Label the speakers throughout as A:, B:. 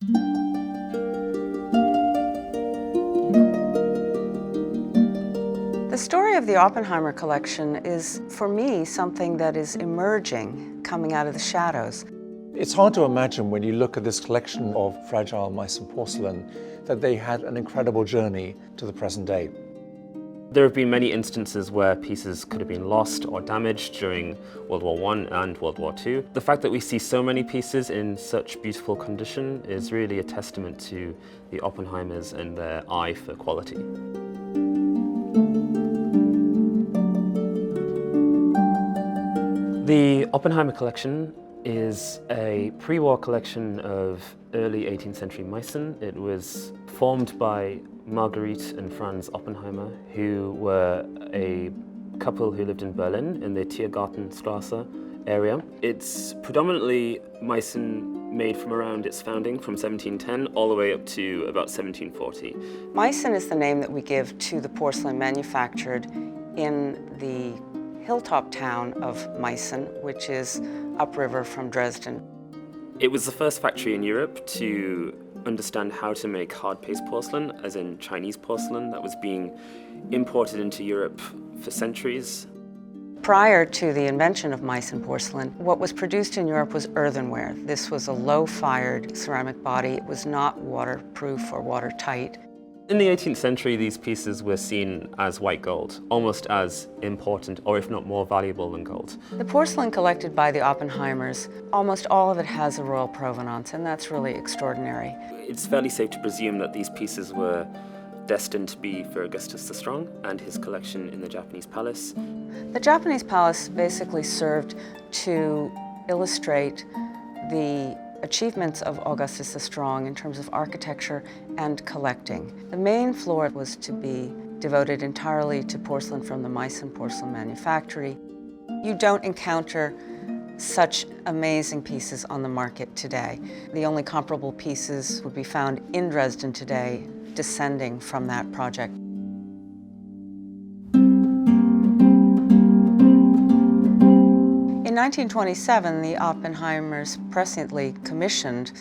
A: The story of the Oppenheimer Collection is, for me, something that is emerging, coming out of the shadows.
B: It's hard to imagine when you look at this collection of fragile Meissen porcelain that they had an incredible journey to the present day.
C: There have been many instances where pieces could have been lost or damaged during World War I and World War II. The fact that we see so many pieces in such beautiful condition is really a testament to the Oppenheimers and their eye for quality. The Oppenheimer Collection is a pre-war collection of early 18th century Meissen. It was formed by Margarethe and Franz Oppenheimer, who were a couple who lived in Berlin in the Tiergartenstrasse area. It's predominantly Meissen made from around its founding from 1710 all the way up to about 1740.
A: Meissen is the name that we give to the porcelain manufactured in the hilltop town of Meissen, which is upriver from Dresden.
C: It was the first factory in Europe to understand how to make hard paste porcelain, as in Chinese porcelain, that was being imported into Europe for centuries.
A: Prior to the invention of Meissen porcelain, what was produced in Europe was earthenware. This was a low-fired ceramic body. It was not waterproof or watertight.
C: In the 18th century, these pieces were seen as white gold, almost as important, or if not more valuable than gold.
A: The porcelain collected by the Oppenheimers, almost all of it has a royal provenance, and that's really extraordinary.
C: It's fairly safe to presume that these pieces were destined to be for Augustus the Strong and his collection in the Japanese palace.
A: The Japanese palace basically served to illustrate the achievements of Augustus the Strong in terms of architecture and collecting. The main floor was to be devoted entirely to porcelain from the Meissen porcelain manufactory. You don't encounter such amazing pieces on the market today. The only comparable pieces would be found in Dresden today, descending from that project. In 1927, the Oppenheimers presciently commissioned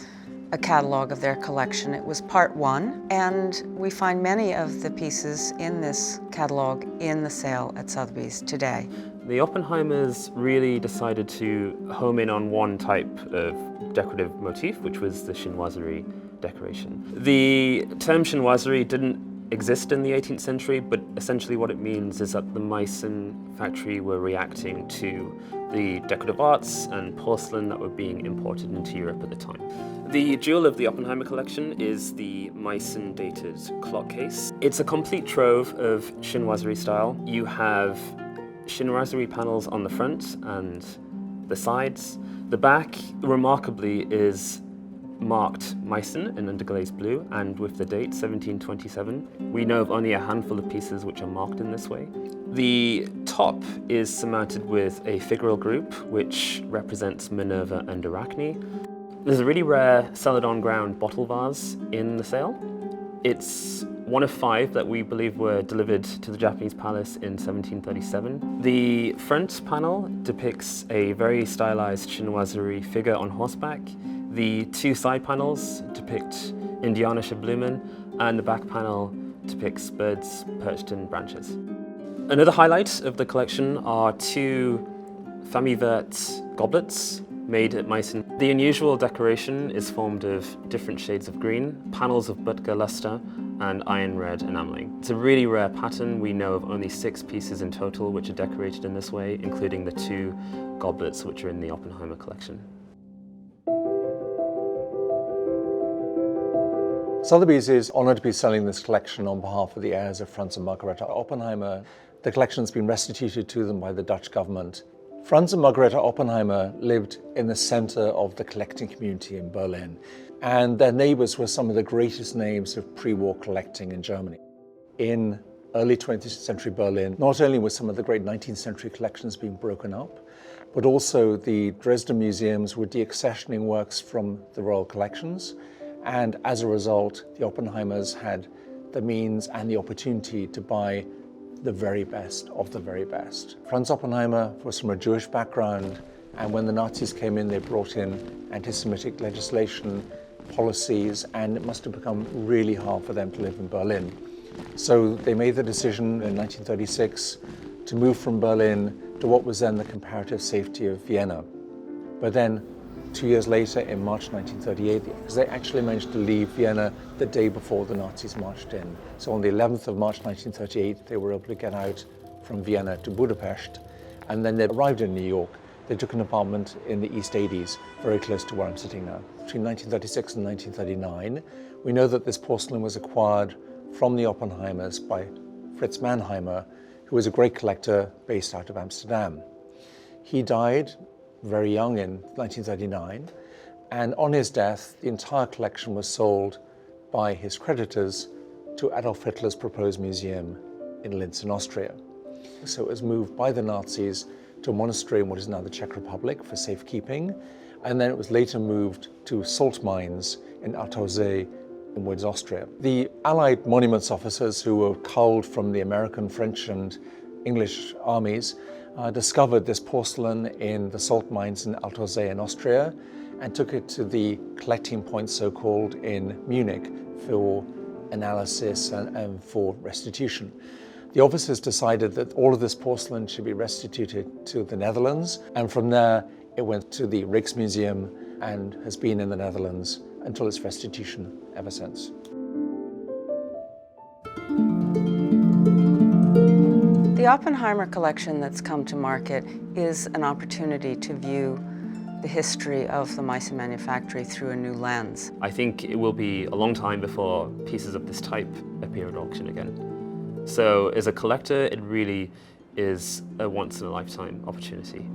A: a catalog of their collection. It was part one, and we find many of the pieces in this catalog in the sale at Sotheby's today.
C: The Oppenheimers really decided to home in on one type of decorative motif, which was the chinoiserie decoration. The term chinoiserie didn't exist in the 18th century, but essentially what it means is that the Meissen factory were reacting to the decorative arts and porcelain that were being imported into Europe at the time. The jewel of the Oppenheimer collection is the Meissen dated clock case. It's a complete trove of chinoiserie style. You have chinoiserie panels on the front and the sides. The back, remarkably, is marked Meissen in underglazed blue and with the date 1727. We know of only a handful of pieces which are marked in this way. The top is surmounted with a figural group which represents Minerva and Arachne. There's a really rare celadon ground bottle vase in the sale. It's one of 5 that we believe were delivered to the Japanese palace in 1737. The front panel depicts a very stylized chinoiserie figure on horseback. The 2 side panels depict Indianische Blumen, and the back panel depicts birds perched in branches. Another highlight of the collection are 2 famille verte goblets made at Meissen. The unusual decoration is formed of different shades of green, panels of Butger luster, and iron red enameling. It's a really rare pattern. We know of only 6 pieces in total which are decorated in this way, including the 2 goblets which are in the Oppenheimer collection.
B: Sotheby's is honoured to be selling this collection on behalf of the heirs of Franz and Margarethe Oppenheimer. The collection has been restituted to them by the Dutch government. Franz and Margarethe Oppenheimer lived in the centre of the collecting community in Berlin, and their neighbours were some of the greatest names of pre-war collecting in Germany. In early 20th century Berlin, not only were some of the great 19th century collections being broken up, but also the Dresden museums were deaccessioning works from the royal collections. And as a result, the Oppenheimers had the means and the opportunity to buy the very best of the very best. Franz Oppenheimer was from a Jewish background, and when the Nazis came in, they brought in anti-Semitic legislation policies, and it must have become really hard for them to live in Berlin. So they made the decision in 1936 to move from Berlin to what was then the comparative safety of Vienna. But then 2 years later, in March 1938, because they actually managed to leave Vienna the day before the Nazis marched in. So on the 11th of March 1938, they were able to get out from Vienna to Budapest, and then they arrived in New York. They took an apartment in the East 80s, very close to where I'm sitting now. Between 1936 and 1939, we know that this porcelain was acquired from the Oppenheimers by Fritz Mannheimer, who was a great collector based out of Amsterdam. He died very young in 1939, and on his death, the entire collection was sold by his creditors to Adolf Hitler's proposed museum in Linz in Austria. So it was moved by the Nazis to a monastery in what is now the Czech Republic for safekeeping, and then it was later moved to salt mines in Althaussee in Woods, Austria. The Allied monuments officers, who were culled from the American, French and English armies, discovered this porcelain in the salt mines in Althaussee in Austria and took it to the collecting point, so-called, in Munich for analysis and for restitution. The officers decided that all of this porcelain should be restituted to the Netherlands, and from there it went to the Rijksmuseum and has been in the Netherlands until its restitution ever since.
A: The Oppenheimer collection that's come to market is an opportunity to view the history of the Meissen manufactory through a new lens.
C: I think it will be a long time before pieces of this type appear at auction again. So as a collector, it really is a once-in-a-lifetime opportunity.